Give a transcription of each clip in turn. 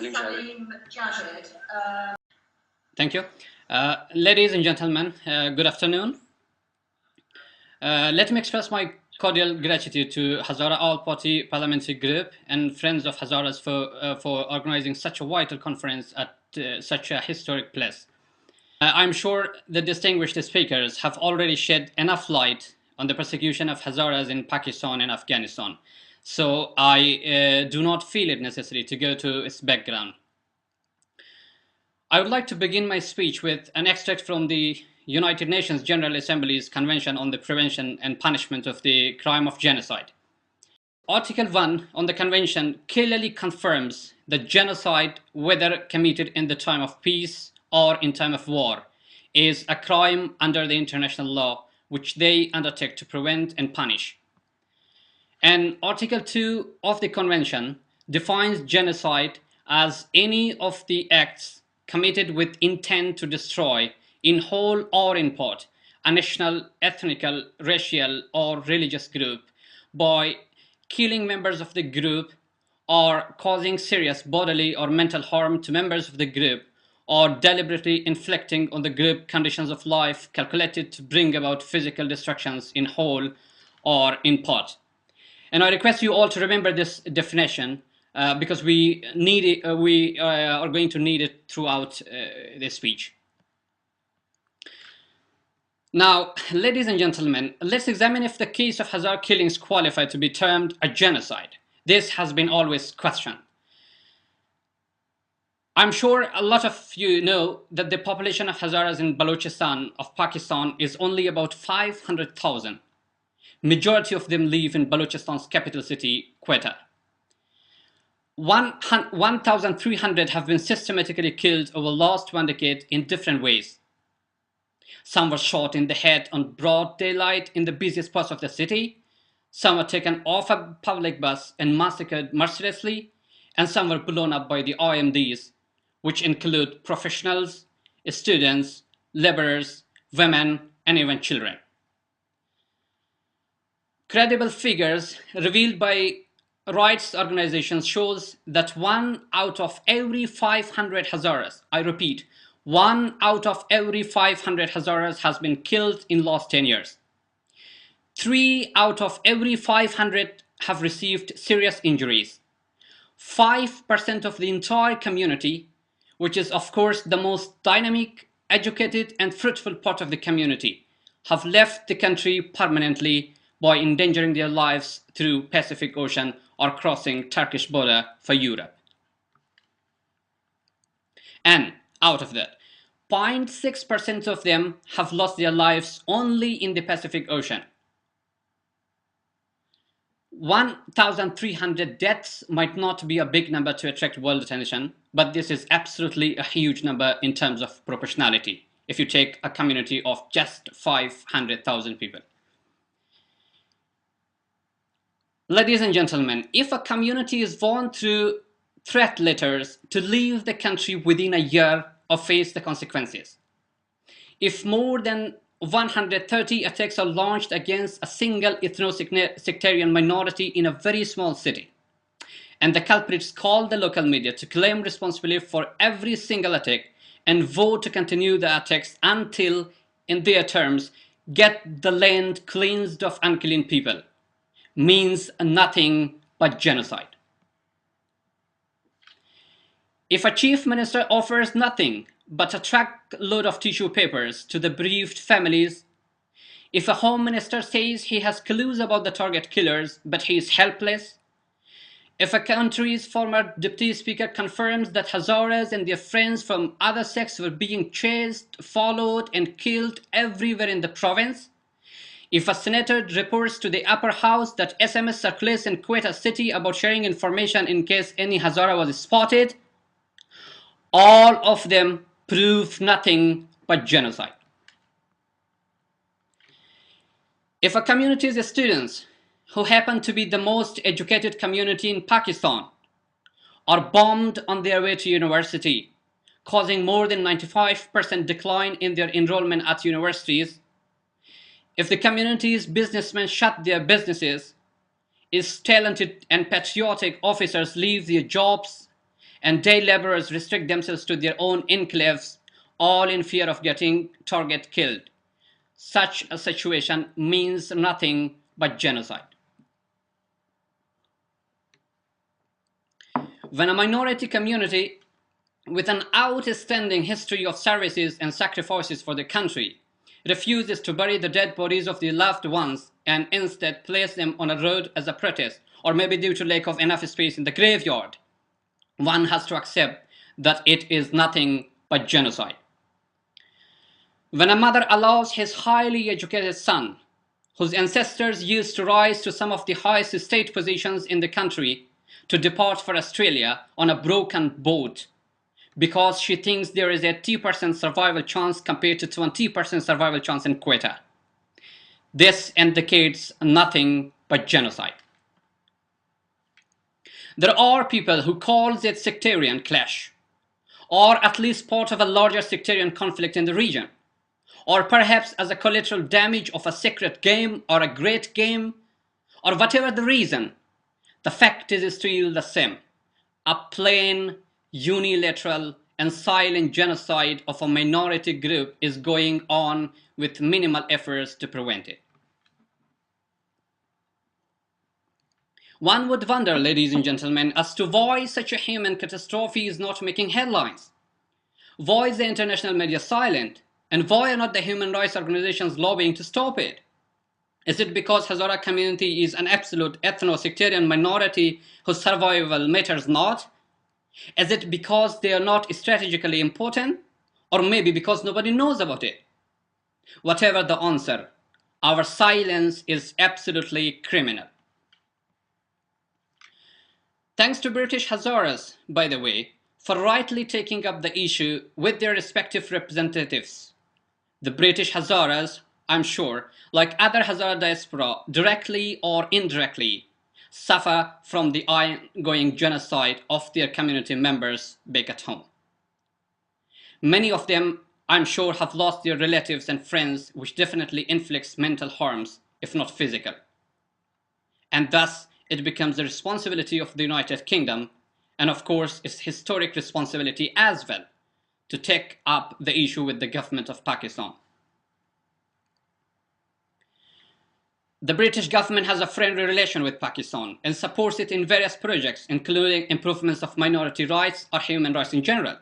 Saleem, Javed. Thank you. Ladies and gentlemen, good afternoon. Let me express my cordial gratitude to Hazara All-Party Parliamentary Group and Friends of Hazaras for organizing such a vital conference at such a historic place. I'm sure the distinguished speakers have already shed enough light on the persecution of Hazaras in Pakistan and Afghanistan, so I do not feel it necessary to go to its background. I would like to begin my speech with an extract from the United Nations General Assembly's Convention on the Prevention and Punishment of the Crime of Genocide. Article 1 on the Convention clearly confirms that genocide, whether committed in the time of peace or in time of war, is a crime under the international law which they undertake to prevent and punish. And Article 2 of the Convention defines genocide as any of the acts committed with intent to destroy, in whole or in part, a national, ethnical, racial, or religious group by killing members of the group or causing serious bodily or mental harm to members of the group or deliberately inflicting on the group conditions of life calculated to bring about physical destructions in whole or in part. And I request you all to remember this definition because we are going to need it throughout this speech. Now, ladies and gentlemen, let's examine if the case of Hazara killings qualify to be termed a genocide. This has been always questioned. I'm sure a lot of you know that the population of Hazaras in Balochistan of Pakistan is only about 500,000. Majority of them live in Balochistan's capital city, Quetta. 1,300 have been systematically killed over the last 1 decade in different ways. Some were shot in the head on broad daylight in the busiest parts of the city. Some were taken off a public bus and massacred mercilessly. And some were blown up by the IMDs, which include professionals, students, laborers, women, and even children. Credible figures revealed by rights organizations shows that 1 out of every 500 Hazaras, I repeat, 1 out of every 500 Hazaras has been killed in the last 10 years. 3 out of every 500 have received serious injuries. 5% of the entire community, which is of course the most dynamic, educated and fruitful part of the community, have left the country permanently by endangering their lives through Pacific Ocean or crossing Turkish border for Europe. And out of that, 0.6% of them have lost their lives only in the Pacific Ocean. 1,300 deaths might not be a big number to attract world attention, but this is absolutely a huge number in terms of proportionality if you take a community of just 500,000 people. Ladies and gentlemen, if a community is warned through threat letters to leave the country within a year or face the consequences, if more than 130 attacks are launched against a single ethno-sectarian minority in a very small city, and the culprits call the local media to claim responsibility for every single attack and vote to continue the attacks until, in their terms, get the land cleansed of unclean people, means nothing but genocide. If a chief minister offers nothing but a truckload of tissue papers to the bereaved families, if a home minister says he has clues about the target killers but he is helpless, if a country's former deputy speaker confirms that Hazaras and their friends from other sects were being chased, followed and killed everywhere in the province, if a senator reports to the upper house that SMS circulates in Quetta city about sharing information in case any Hazara was spotted, all of them prove nothing but genocide. If a community's students, who happen to be the most educated community in Pakistan, are bombed on their way to university, causing more than 95% decline in their enrollment at universities, if the community's businessmen shut their businesses, if talented and patriotic officers leave their jobs, and day laborers restrict themselves to their own enclaves, all in fear of getting target killed. Such a situation means nothing but genocide. When a minority community with an outstanding history of services and sacrifices for the country refuses to bury the dead bodies of their loved ones and instead place them on a road as a protest, or maybe due to lack of enough space in the graveyard, one has to accept that it is nothing but genocide. When a mother allows his highly educated son, whose ancestors used to rise to some of the highest state positions in the country, to depart for Australia on a broken boat because she thinks there is a 2% survival chance compared to 20% survival chance in Quetta. This indicates nothing but genocide. There are people who call it sectarian clash, or at least part of a larger sectarian conflict in the region, or perhaps as a collateral damage of a secret game or a great game, or whatever the reason. The fact is still the same: a plain, unilateral, and silent genocide of a minority group is going on with minimal efforts to prevent it. One would wonder, ladies and gentlemen, as to why such a human catastrophe is not making headlines. Why is the international media silent? And why are not the human rights organizations lobbying to stop it? Is it because Hazara community is an absolute ethno-sectarian minority whose survival matters not? Is it because they are not strategically important? Or maybe because nobody knows about it? Whatever the answer, our silence is absolutely criminal. Thanks to British Hazaras, by the way, for rightly taking up the issue with their respective representatives. The British Hazaras, I'm sure, like other Hazara diaspora, directly or indirectly, suffer from the ongoing genocide of their community members back at home. Many of them, I'm sure, have lost their relatives and friends, which definitely inflicts mental harms, if not physical. And thus, it becomes the responsibility of the United Kingdom, and of course, its historic responsibility as well, to take up the issue with the government of Pakistan. The British government has a friendly relation with Pakistan and supports it in various projects, including improvements of minority rights or human rights in general.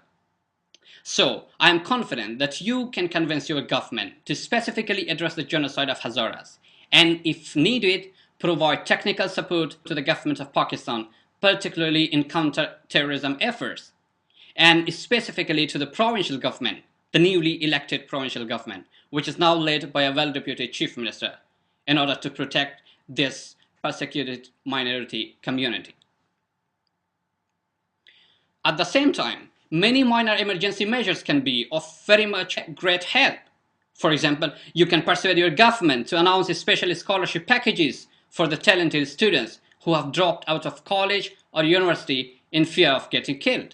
So, I am confident that you can convince your government to specifically address the genocide of Hazaras, and if needed, provide technical support to the government of Pakistan, particularly in counter-terrorism efforts, and specifically to the provincial government, the newly elected provincial government, which is now led by a well-deputed chief minister, in order to protect this persecuted minority community. At the same time, many minor emergency measures can be of very much great help. For example, you can persuade your government to announce special scholarship packages for the talented students who have dropped out of college or university in fear of getting killed,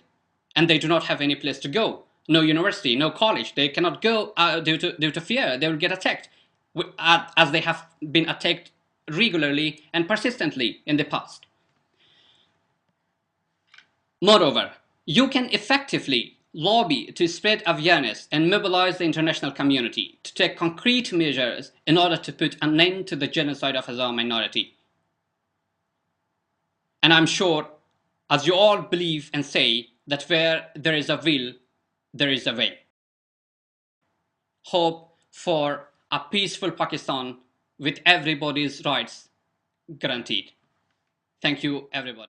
and they do not have any place to go. No university, no college. They cannot go due to fear. They will get attacked, as they have been attacked regularly and persistently in the past. Moreover, you can effectively lobby to spread awareness and mobilize the international community to take concrete measures in order to put an end to the genocide of Hazara minority. And I'm sure, as you all believe and say, that where there is a will, there is a way. Hope for a peaceful Pakistan with everybody's rights guaranteed. Thank you, everybody.